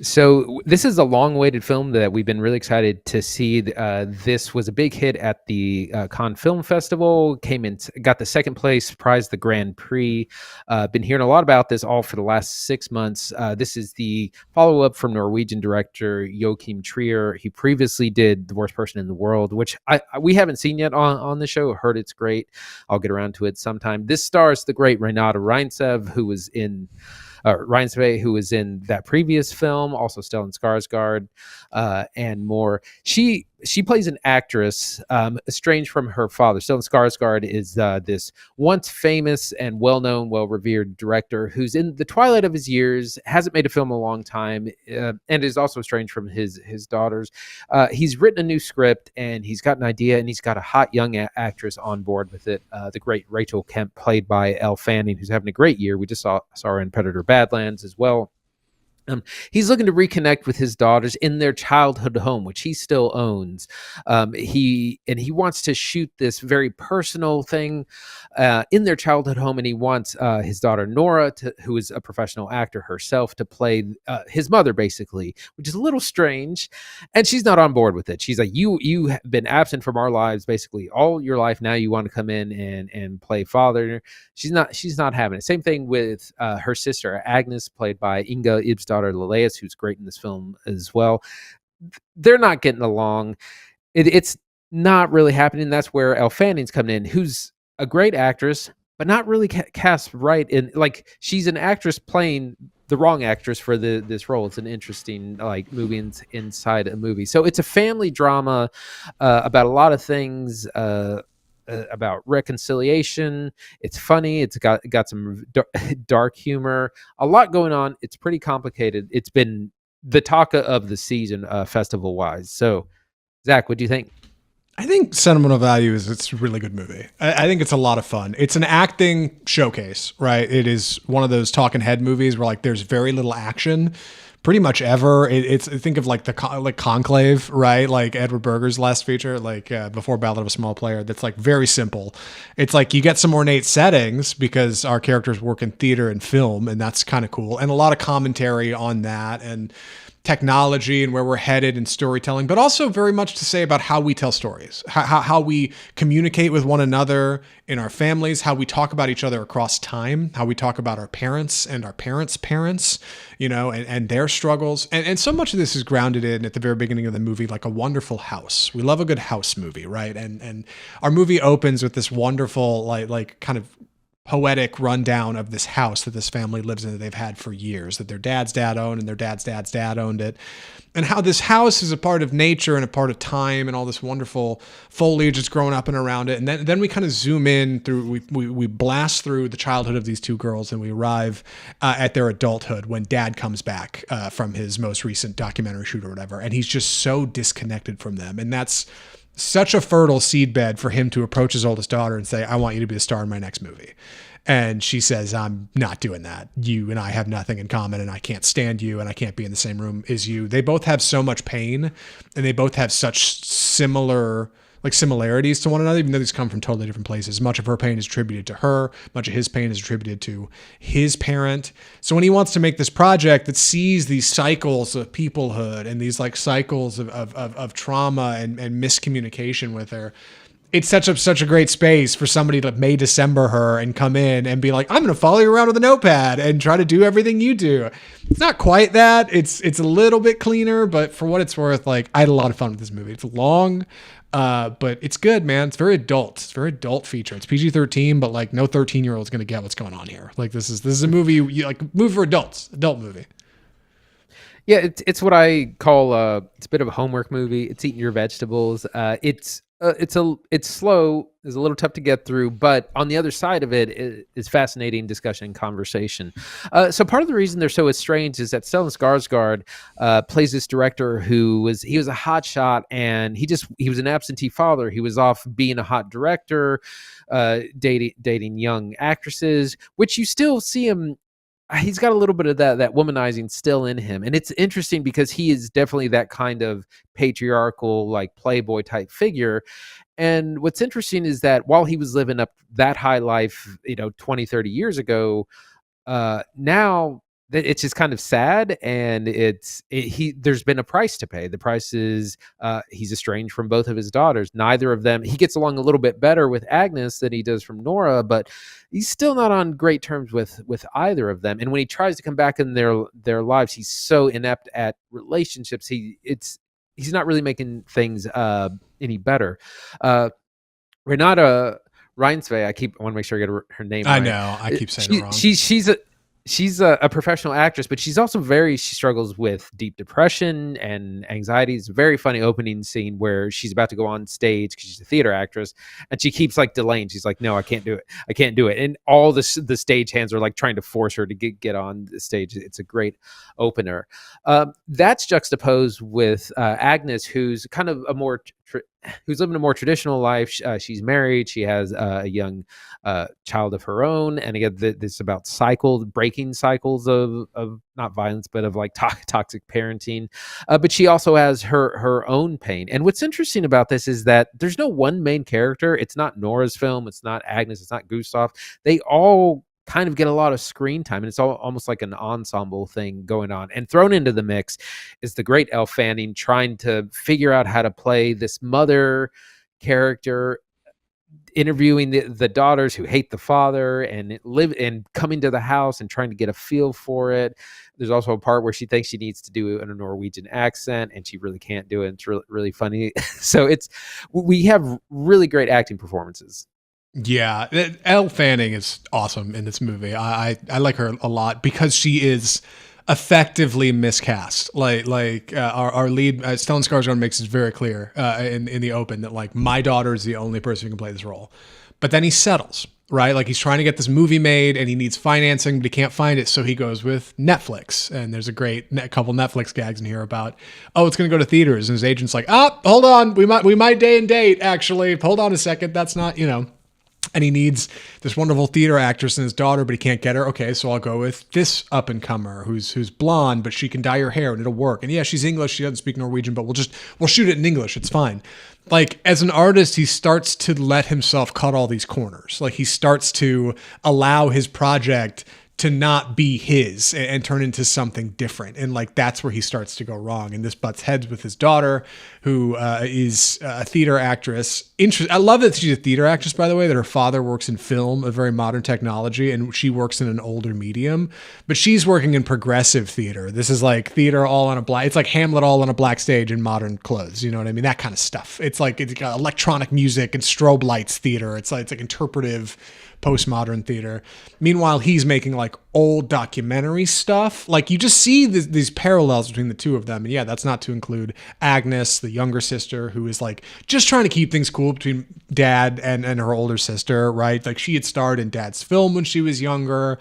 So this is a long-awaited film that we've been really excited to see. This was a big hit at the Cannes Film Festival. Came in, got the second place prize, the Grand Prix. Been hearing a lot about this all for the last 6 months. This is the follow-up from Norwegian director Joachim Trier. He previously did The Worst Person in the World, which we haven't seen yet on the show. I heard it's great. I'll get around to it sometime. This stars the great Renate Reinsve, Reinsve, who was in that previous film, also Stellan Skarsgard, and more. She plays an actress estranged from her father. Stellan Skarsgard is this once famous and well-known, well-revered director who's in the twilight of his years, hasn't made a film in a long time, and is also estranged from his daughters. He's written a new script, and he's got an idea, and he's got a hot young actress on board with it. The great Rachel Kemp, played by Elle Fanning, who's having a great year. We just saw her in Predator Badlands as well. He's looking to reconnect with his daughters in their childhood home, which he still owns. He wants to shoot this very personal thing in their childhood home, and he wants his daughter Nora, who is a professional actor herself, to play his mother, basically, which is a little strange. And she's not on board with it. She's like, "You have been absent from our lives basically all your life. Now you want to come in and play father." She's not having it. Same thing with her sister Agnes, played by Inga Ibdotter Lilleaas, who's great in this film as well. They're not getting along. It's not really happening. That's where Elle Fanning's coming in, who's a great actress, but not really cast right. In like, she's an actress playing the wrong actress for this role. It's an interesting movie inside a movie. So it's a family drama about a lot of things. About reconciliation. It's funny. It's got some dark humor. A lot going on. It's pretty complicated. It's been the talk of the season, festival wise. So, Zach, what do you think? I think Sentimental Value it's a really good movie. I think it's a lot of fun. It's an acting showcase, right? It is one of those talking head movies where there's very little action, pretty much ever. It's think of the Conclave, right? Like Edward Berger's last feature, before Ballad of a Small Player. That's very simple. It's you get some ornate settings because our characters work in theater and film, and that's kind of cool. And a lot of commentary on that and technology and where we're headed in storytelling, but also very much to say about how we tell stories, how we communicate with one another in our families, how we talk about each other across time, how we talk about our parents and our parents' parents, and their struggles. And so much of this is grounded in, at the very beginning of the movie, like a wonderful house. We love a good house movie, right? And our movie opens with this wonderful, kind of poetic rundown of this house that this family lives in that they've had for years, that their dad's dad owned and their dad's dad's dad owned it, and how this house is a part of nature and a part of time and all this wonderful foliage that's growing up and around it. And then we kind of zoom in through, we blast through the childhood of these two girls, and we arrive at their adulthood when dad comes back from his most recent documentary shoot or whatever, and he's just so disconnected from them. And that's such a fertile seedbed for him to approach his oldest daughter and say, "I want you to be the star in my next movie." And she says, "I'm not doing that. You and I have nothing in common, and I can't stand you, and I can't be in the same room as you." They both have so much pain, and they both have such similarities to one another, even though these come from totally different places. Much of her pain is attributed to her. Much of his pain is attributed to his parent. So when he wants to make this project that sees these cycles of peoplehood and these cycles of trauma and miscommunication with her, it sets up such a great space for somebody to May December her and come in and be like, "I'm going to follow you around with a notepad and try to do everything you do." It's not quite that. It's a little bit cleaner, but for what it's worth, I had a lot of fun with this movie. It's long, but it's good, man. It's very adult. It's a very adult feature. It's PG-13, but no 13-year-old is going to get what's going on here. This is a movie movie for adults, adult movie. Yeah, it's what I call it's a bit of a homework movie. It's eating your vegetables. It's slow. It's a little tough to get through, but on the other side of it is fascinating discussion and conversation. So part of the reason they're so estranged is that Stellan Skarsgård plays this director who was a hot shot, and he was an absentee father. He was off being a hot director, dating young actresses, which you still see him. He's got a little bit of that womanizing still in him. And it's interesting because he is definitely that kind of patriarchal, playboy type figure. And what's interesting is that while he was living up that high life, 20, 30 years ago, now it's just kind of sad, and there's been a price to pay. The price is he's estranged from both of his daughters. Neither of them, he gets along a little bit better with Agnes than he does from Nora, but he's still not on great terms with either of them. And when he tries to come back in their lives, he's so inept at relationships. He's not really making things any better. Renate Reinsve, I want to make sure I get her name I right. know I keep saying it wrong. She's a professional actress, but she's also she struggles with deep depression and anxiety. It's a very funny opening scene where she's about to go on stage because she's a theater actress, and she keeps like delaying. She's like, "No, I can't do it. I can't do it." And all the stage hands are like trying to force her to get on the stage. It's a great opener. That's juxtaposed with Agnes, who's kind of who's living a more traditional life. She's married. She has a young child of her own, and again, this is about breaking cycles of not violence, but of like toxic parenting. But she also has her own pain. And what's interesting about this is that there's no one main character. It's not Nora's film. It's not Agnes. It's not Gustav. They all kind of get a lot of screen time, and it's almost like an ensemble thing going on. And thrown into the mix is the great Elle Fanning trying to figure out how to play this mother character, interviewing the daughters who hate the father, and coming to the house and trying to get a feel for it. There's also a part where she thinks she needs to do it in a Norwegian accent, and she really can't do it. It's really, really funny. So we have really great acting performances. Yeah, Elle Fanning is awesome in this movie. I like her a lot because she is effectively miscast. Our lead, Stellan Skarsgard, makes it very clear in the open that like my daughter is the only person who can play this role. But then he settles, right? Like he's trying to get this movie made and he needs financing, but he can't find it, so he goes with Netflix. And there's a great couple Netflix gags in here about, oh, it's going to go to theaters, and his agent's like, hold on, we might day and date actually. Hold on a second, that's not, And he needs this wonderful theater actress and his daughter, but he can't get her. Okay, so I'll go with this up and comer who's blonde, but she can dye her hair and it'll work. And yeah, she's English. She doesn't speak Norwegian, but we'll shoot it in English. It's fine. Like as an artist, he starts to let himself cut all these corners. Like he starts to allow his project to not be his and turn into something different. And like, that's where he starts to go wrong. And this butts heads with his daughter, who is a theater actress. I love that she's a theater actress, by the way, that her father works in film, a very modern technology, and she works in an older medium, but she's working in progressive theater. This is like theater all on it's like Hamlet all on a black stage in modern clothes. You know what I mean? That kind of stuff. It's got electronic music and strobe lights theater. It's like interpretive postmodern theater. Meanwhile, he's making like old documentary stuff. Like you just see these parallels between the two of them. And yeah, that's not to include Agnes, the younger sister, who is like just trying to keep things cool between dad and her older sister, right? Like she had starred in dad's film when she was younger.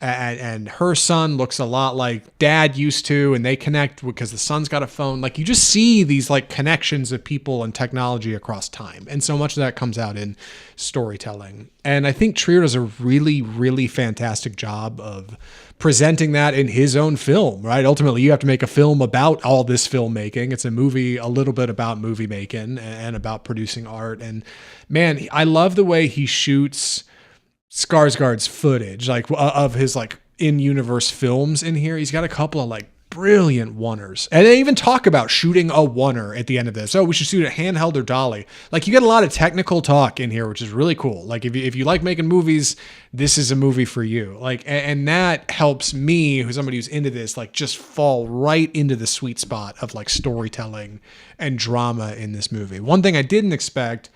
And her son looks a lot like dad used to, and they connect because the son's got a phone. Like you just see these like connections of people and technology across time. And so much of that comes out in storytelling. And I think Trier does a really, really fantastic job of presenting that in his own film, right? Ultimately, you have to make a film about all this filmmaking. It's a movie a little bit about movie making and about producing art. And man, I love the way he shoots Skarsgård's footage, like of his like in-universe films in here. He's got a couple of like brilliant oneers, and they even talk about shooting a oneer at the end of this. Oh, we should shoot a handheld or dolly. Like you get a lot of technical talk in here, which is really cool. Like if you like making movies, this is a movie for you. Like, and that helps me, who's somebody who's into this, like just fall right into the sweet spot of like storytelling and drama in this movie. One thing I didn't expect,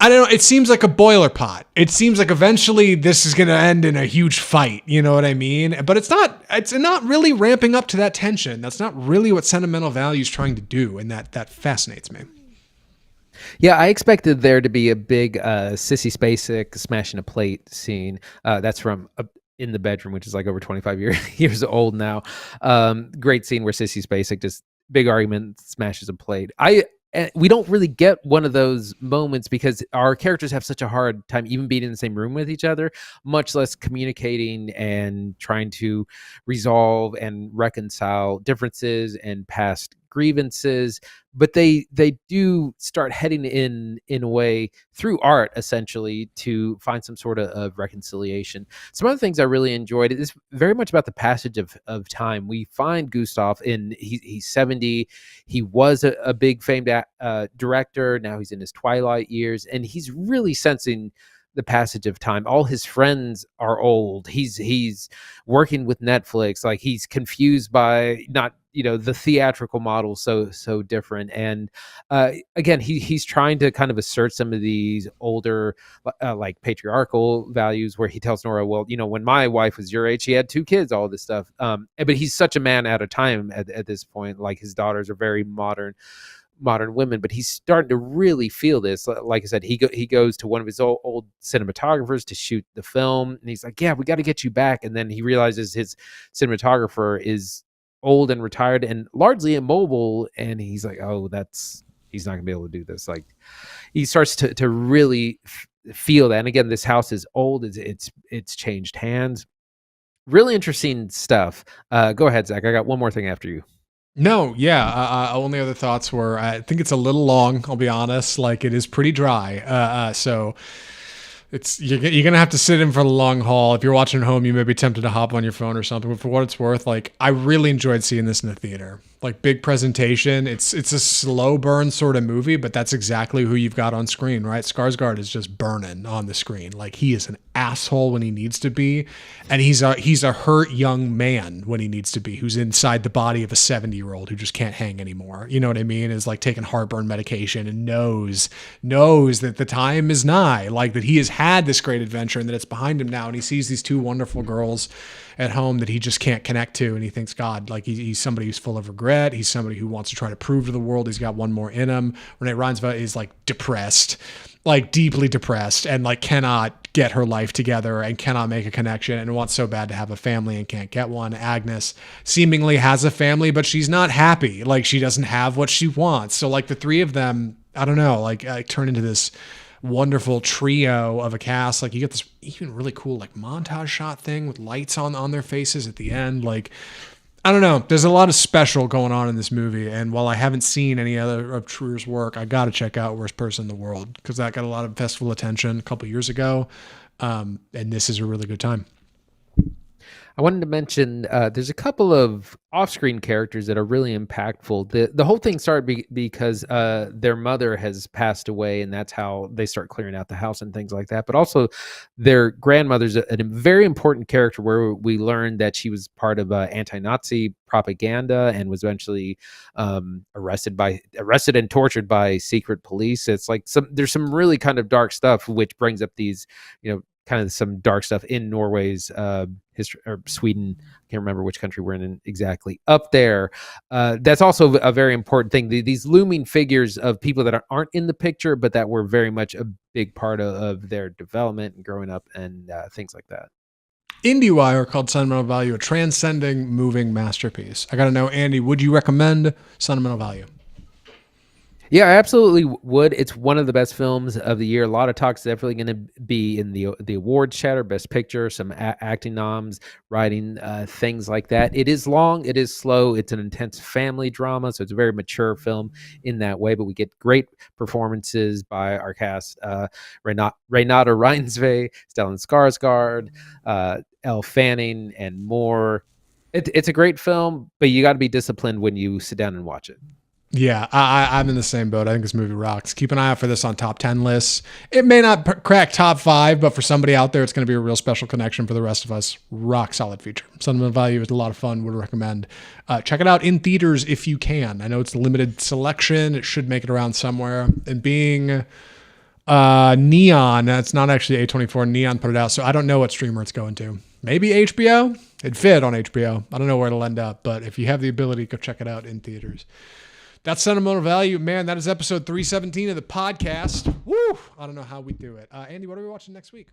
I don't know, it seems like a boiler pot. It seems like eventually this is going to end in a huge fight, you know what I mean? But it's not really ramping up to that tension. That's not really what Sentimental Value is trying to do, and that fascinates me. Yeah, I expected there to be a big Sissy Spacek smashing a plate scene. That's from In the Bedroom, which is like over 25 years old now. Great scene where Sissy Spacek just big argument, smashes a plate. And we don't really get one of those moments because our characters have such a hard time even being in the same room with each other, much less communicating and trying to resolve and reconcile differences and past grievances, but they do start heading in a way through art, essentially, to find some sort of reconciliation. Some other things I really enjoyed is very much about the passage of time. We find Gustav he's 70. He was a big famed director. Now he's in his twilight years, and he's really sensing the passage of time. All his friends are old. He's working with Netflix. Like, he's confused by not, the theatrical model, so different. And again, he's trying to kind of assert some of these older like patriarchal values, where he tells Nora, well, when my wife was your age, she had 2 kids, all this stuff. But he's such a man out of time at this point. Like, his daughters are very modern women, but he's starting to really feel this. Like I said, he goes to one of his old cinematographers to shoot the film, and he's like, yeah, we got to get you back. And then he realizes his cinematographer is old and retired and largely immobile, and he's like, oh, he's not gonna be able to do this. Like, he starts to really feel that. And again, this house is old. It's changed hands. Really interesting stuff. Go ahead, Zach. I got one more thing after you. No, yeah. Only other thoughts were, I think it's a little long, I'll be honest. Like, it is pretty dry. So you're gonna have to sit in for the long haul. If you're watching at home, you may be tempted to hop on your phone or something. But for what it's worth, like, I really enjoyed seeing this in the theater. Like, big presentation. It's a slow burn sort of movie, but that's exactly who you've got on screen, right? Skarsgård is just burning on the screen. Like, he is an asshole when he needs to be, and he's a hurt young man when he needs to be, who's inside the body of a 70-year-old who just can't hang anymore. You know what I mean? Is like taking heartburn medication and knows that the time is nigh, like that he has had this great adventure and that it's behind him now, and he sees these 2 wonderful girls at home that he just can't connect to, and he thinks, God, like, he's somebody who's full of regret. He's somebody who wants to try to prove to the world he's got one more in him. Renate Reinsve is like depressed, like deeply depressed, and like cannot get her life together and cannot make a connection and wants so bad to have a family and can't get one. Agnes seemingly has a family, but she's not happy. Like, she doesn't have what she wants. So like the 3 of them, I don't know, like turn into this wonderful trio of a cast. Like, you get this even really cool like montage shot thing with lights on their faces at the end. Like, I don't know. There's a lot of special going on in this movie, and while I haven't seen any other of Trier's work, I got to check out Worst Person in the World, because that got a lot of festival attention a couple years ago, and this is a really good time. I wanted to mention there's a couple of off-screen characters that are really impactful. The whole thing started because their mother has passed away, and that's how they start clearing out the house and things like that. But also, their grandmother's a very important character, where we learned that she was part of anti-Nazi propaganda and was eventually arrested and tortured by secret police. It's like there's some really kind of dark stuff, which brings up these, kind of some dark stuff in Norway's history, or Sweden. I can't remember which country we're in exactly. Up there, that's also a very important thing. These looming figures of people that aren't in the picture, but that were very much a big part of their development and growing up, and things like that. IndieWire called Sentimental Value a transcending, moving masterpiece. I got to know, Andy, would you recommend Sentimental Value? Yeah, I absolutely would. It's one of the best films of the year. A lot of talk's definitely going to be in the awards chatter, Best Picture, some acting noms, writing, things like that. It is long, it is slow, it's an intense family drama, so it's a very mature film in that way. But we get great performances by our cast: Renate Reinsve, Stellan Skarsgard, Elle Fanning, and more. It's a great film, but you got to be disciplined when you sit down and watch it. Yeah, I'm in the same boat. I think this movie rocks. Keep an eye out for this on top 10 lists. It may not crack top 5, but for somebody out there, it's going to be a real special connection for the rest of us. Rock solid feature. Sentimental Value is a lot of fun. Would recommend. Check it out in theaters if you can. I know it's a limited selection. It should make it around somewhere. And being Neon, it's not actually A24. Neon put it out, so I don't know what streamer it's going to. Maybe HBO? It'd fit on HBO. I don't know where it'll end up, but if you have the ability, go check it out in theaters. That's Sentimental Value. Man, that is episode 317 of the podcast. Woo! I don't know how we do it. Andy, what are we watching next week?